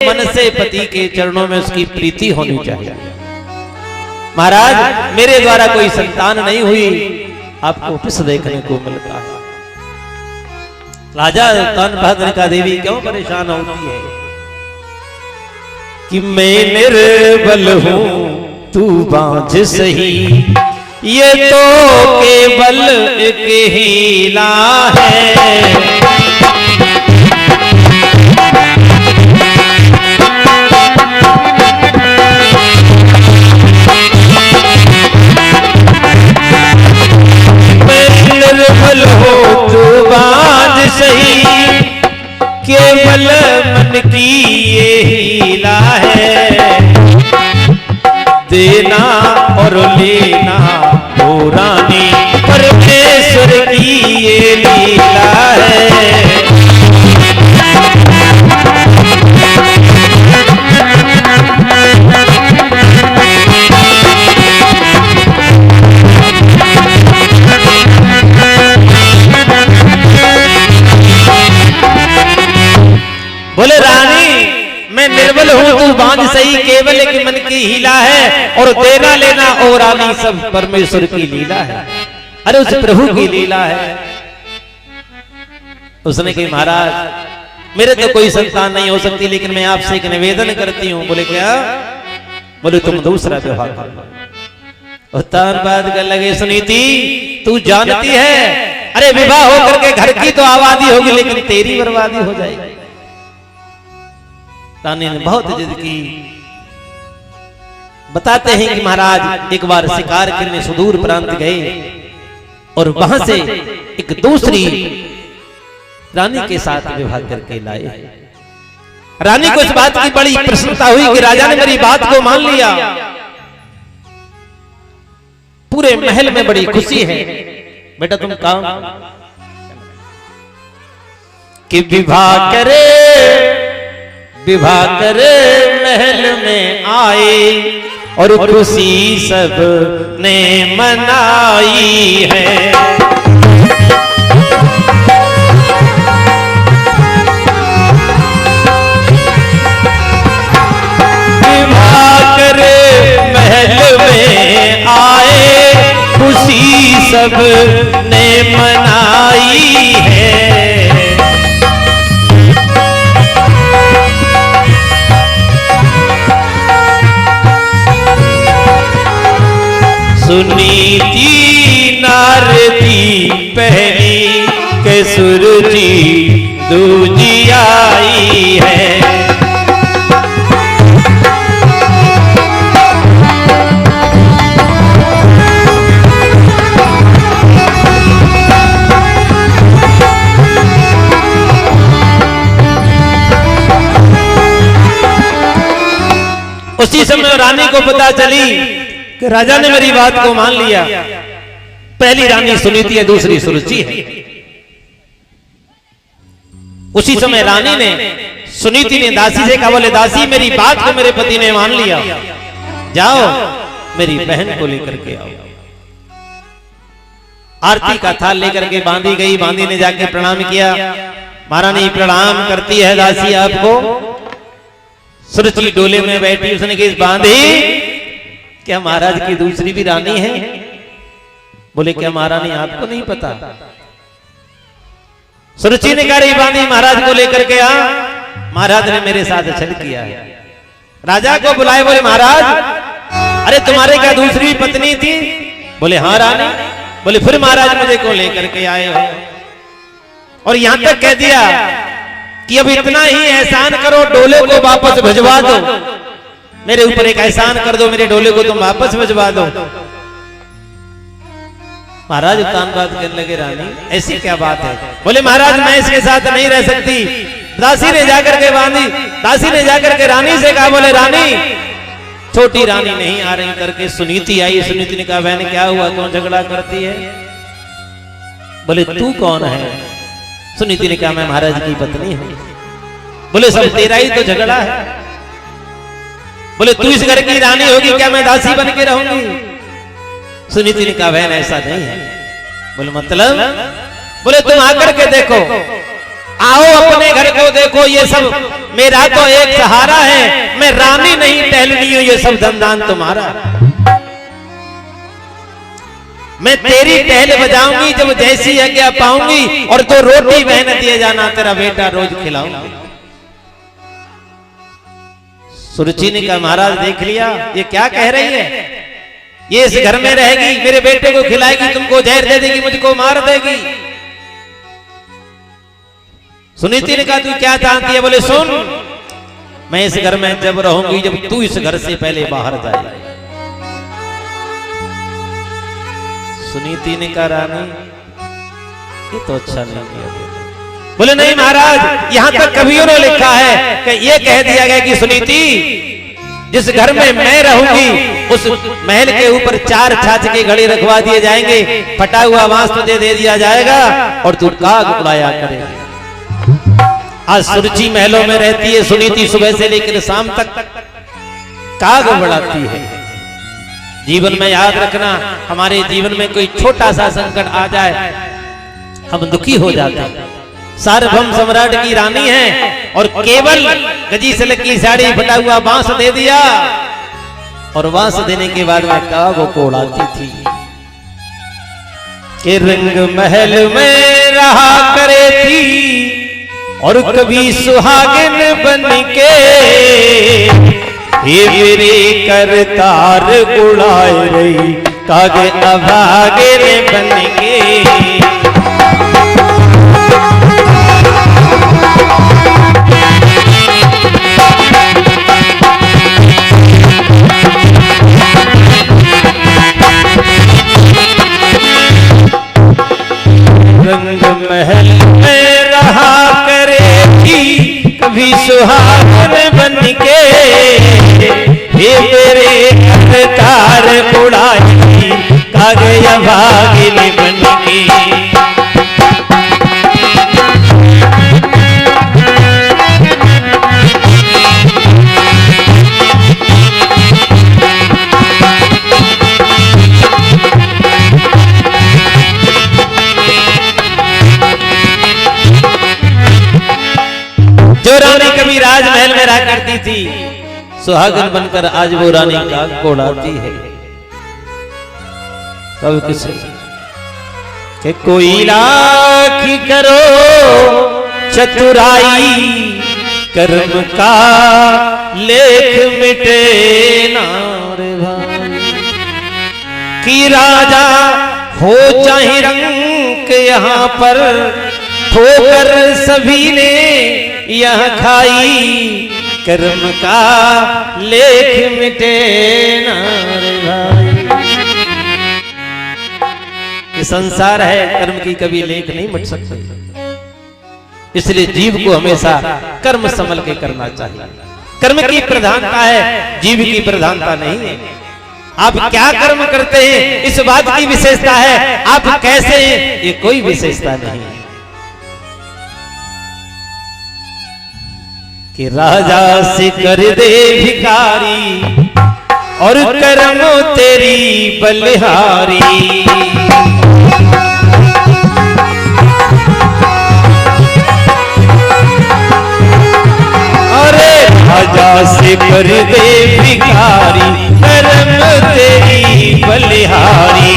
मन से पति के चरणों में उसकी प्रीति होनी चाहिए। महाराज मेरे द्वारा कोई संतान नहीं हुई, आपको किस देखने को मिलता है। राजा तनभाद्रिका देवी क्यों परेशान होती है कि मैं निर्बल हूं तू बांझ सही, ये तो केवल एक हीला है। निर्बल हो तू बांझ सही, केवल मन की ये हीला है। देना और लेना हो रानी, परमेश्वर की ये लीला है। बोले रानी मैं निर्बल हूं तू बांझ सही, केवल एक मन की हीला है, और देना लेना और रानी सब परमेश्वर की लीला है। अरे उस प्रभु की लीला है। उसने कही महाराज मेरे तो कोई संतान नहीं हो सकती, लेकिन मैं आपसे एक निवेदन करती हूं। बोले क्या? बोले तुम दूसरा विवाह कर लो। उत्तर बात कर लगे सुनीति तू जानती है, अरे विवाह होकर के घर की तो आबादी होगी, लेकिन तेरी बर्बादी हो जाएगी। रानी ने बहुत जिद की। बताते हैं कि महाराज एक बार शिकार करने सुदूर प्रांत गए और वहां से एक दूसरी रानी के साथ विवाह करके लाए। रानी को इस बात की बड़ी प्रसन्नता हुई कि राजा ने मेरी बात को मान लिया। पूरे महल में बड़ी खुशी है। बेटा तुम काम कि विवाह करे महल में आए, और खुशी सब ने मनाई है। विवाह करे महल में आए, खुशी सब ने मनाई है। सुनीति नारदी पहली के सुरजी दूजी आई है। उसी समय रानी को पता चली कि राजा ने मेरी बात को मान लिया। पहली रानी सुनीति है, दूसरी सुरुचि है। उसी समय रानी ने सुनीति ने दासी से कहा, बोले दासी मेरी बात को मेरे पति ने मान लिया, जाओ मेरी बहन को लेकर के आओ। आरती का थाल लेकर के बांधी गई। बांधी ने जाके प्रणाम किया। महारानी प्रणाम करती है दासी आपको। सुरुचि डोले में बैठी, उसने कहा बांधी क्या महाराज की दूसरी भी रानी है? बोले क्या महारानी आपको नहीं पता? सुरुचि ने कहा रही बांधी महाराज को लेकर के आ, महाराज ने मेरे साथ छल किया है। राजा को बुलाए, बोले महाराज अरे तुम्हारे क्या दूसरी पत्नी थी? बोले हाँ रानी। बोले फिर महाराज मुझे क्यों लेकर के आए हो? और यहां तक कह दिया कि अब इतना ही एहसान करो, डोले को वापस भिजवा दो। मेरे ऊपर एक एहसान कर दो, मेरे डोले को तुम वापस भिजवा दो। महाराज तानबाद करने लगे रानी ऐसी क्या बात है? बोले महाराज मैं इसके साथ नहीं रह सकती। दासी ने जाकर के बांधी। दासी ने जाकर के रानी से कहा, बोले रानी छोटी रानी नहीं आ रही करके सुनीति आई। सुनीति ने कहा बहन क्या हुआ, क्यों झगड़ा करती है? बोले तू कौन है? सुनीति ने कहा मैं महाराज की पत्नी हूं। बोले सब तेरा ही तो झगड़ा है। बोले तू इस घर की रानी होगी क्या मैं दासी बन के रहूंगी? सुनीति ने कहा बहन ऐसा नहीं है। बोले मतलब? बोले तुम आकर के देखो आओ अपने घर को देखो, ये सब मेरा तो एक सहारा है, मैं रानी नहीं टहलनी हूं, ये सब धनदान तुम्हारा। मैं तेरी टहल बजाऊंगी जब जैसी आज्ञा पाऊंगी, और तो रोटी बहन दिए जाना, तेरा बेटा रोज खिलाऊंगी। सुरुचि ने कहा महाराज देख लिया, ये क्या कह रही है, ये इस घर में रहेगी, मेरे बेटे को खिलाएगी, तुमको जहर दे देगी, मुझको मार देगी। सुनीति ने कहा तू क्या चाहती है? बोले सुन, मैं इस घर में जब रहूंगी जब तू इस घर से पहले बाहर जाए। सुनीति ने कहा रानी ये तो अच्छा नहीं किया। बोले नहीं महाराज, यहां तक कवियों ने लिखा है कि ये कह दिया गया कि सुनीति जिस घर में मैं रहूंगी उस महल के ऊपर 4 छाछ के घड़े रखवा दिए जाएंगे, फटा हुआ बांस तुझे दे दिया जाएगा और तू काग उड़ाया करेगा। आज सुरुचि महलों में रहती है, सुनीति सुबह से लेकर शाम तक काग बढ़ाती है। जीवन में याद रखना, हमारे जीवन में कोई छोटा सा संकट आ जाए हम दुखी हो जाते हैं। सार्वभौम सम्राट की रानी है और केवल गजी सिल्क की साड़ी, फटा हुआ बांस दे दिया और बांस देने के बाद में काग को उड़ाती थी कि रंग महल में रहा करे थी और कभी सुहागिन बन के ये मेरे करतार उड़ाए रही कागे अभागिन बन के। रंग महल में रहा करेगी कभी सुहागन बन के ये मेरे करतार उड़ाएगी कागे अभागिन बन के। जो रानी कभी राजमहल में रहा करती थी, सुहागन बनकर आज वो रानी काग को उड़ाती है। कब किसे कि कोई लाखी करो चतुराई कर्म का लेख मिटे ना रे भाई, कि राजा हो चाहे रंक यहाँ पर ठोकर सभी ने यह खाई कर्म का लेख मिटे ना रे भाई। ये संसार है, कर्म की कभी लेख नहीं मिट सकता, इसलिए जीव को हमेशा कर्म संभल के करना चाहिए। कर्म की प्रधानता है, जीव की प्रधानता नहीं है। आप क्या कर्म करते हैं इस बात की विशेषता है, आप कैसे हैं ये कोई विशेषता नहीं है। कि राजा से कर दे भिखारी और कर्म तेरी बलिहारी। अरे राजा से कर दे भिखारी कर्म तेरी बलिहारी।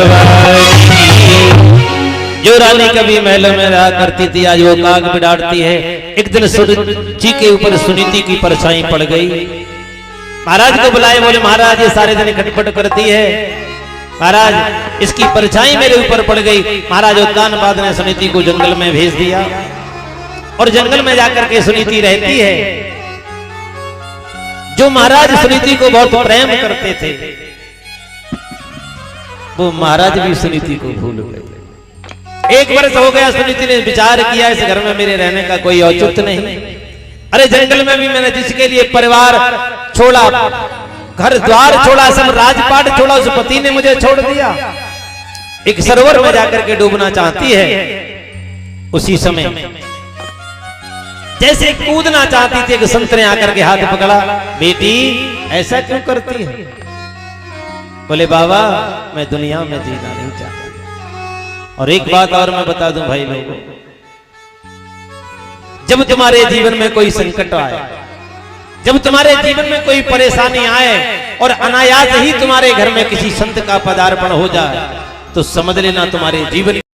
भगवान की। जो रानी कभी महलों में रहा करती थी आज वो काग बिडाड़ती है। एक दिन सुरुचि के ऊपर सुनीति की परछाई पड़ गई। महाराज को बुलाए, बोले महाराज ये सारे दिन खटपट करती है, महाराज इसकी परछाई मेरे ऊपर पड़ गई। महाराज उत्तानपाद ने सुनीति को जंगल में भेज दिया और जंगल में जाकर के सुनीति रहती है। जो महाराज सुनीति को बहुत प्रेम करते थे वो महाराज भी सुनीति को भूल गए। एक वर्ष हो गया, सुनीति ने विचार किया इस घर में मेरे रहने का कोई औचित्य नहीं। अरे जंगल में भी मैंने जिसके लिए परिवार छोड़ा, घर द्वार छोड़ा, सब राजपाट छोड़ा, उस पति ने मुझे छोड़ दिया। एक सरोवर में जाकर के डूबना चाहती है। उसी समय जैसे कूदना चाहती थी, एक संत ने आकर के हाथ पकड़ा, बेटी ऐसा क्यों करती है? बोले बाबा मैं दुनिया में जीना नहीं चाहता। और एक बात और मैं बता दूं भाई लोगों, जब तुम्हारे जीवन में कोई संकट आए, जब तुम्हारे जीवन में कोई परेशानी आए और अनायास ही तुम्हारे घर में किसी संत का पदार्पण हो जाए तो समझ लेना तुम्हारे जीवन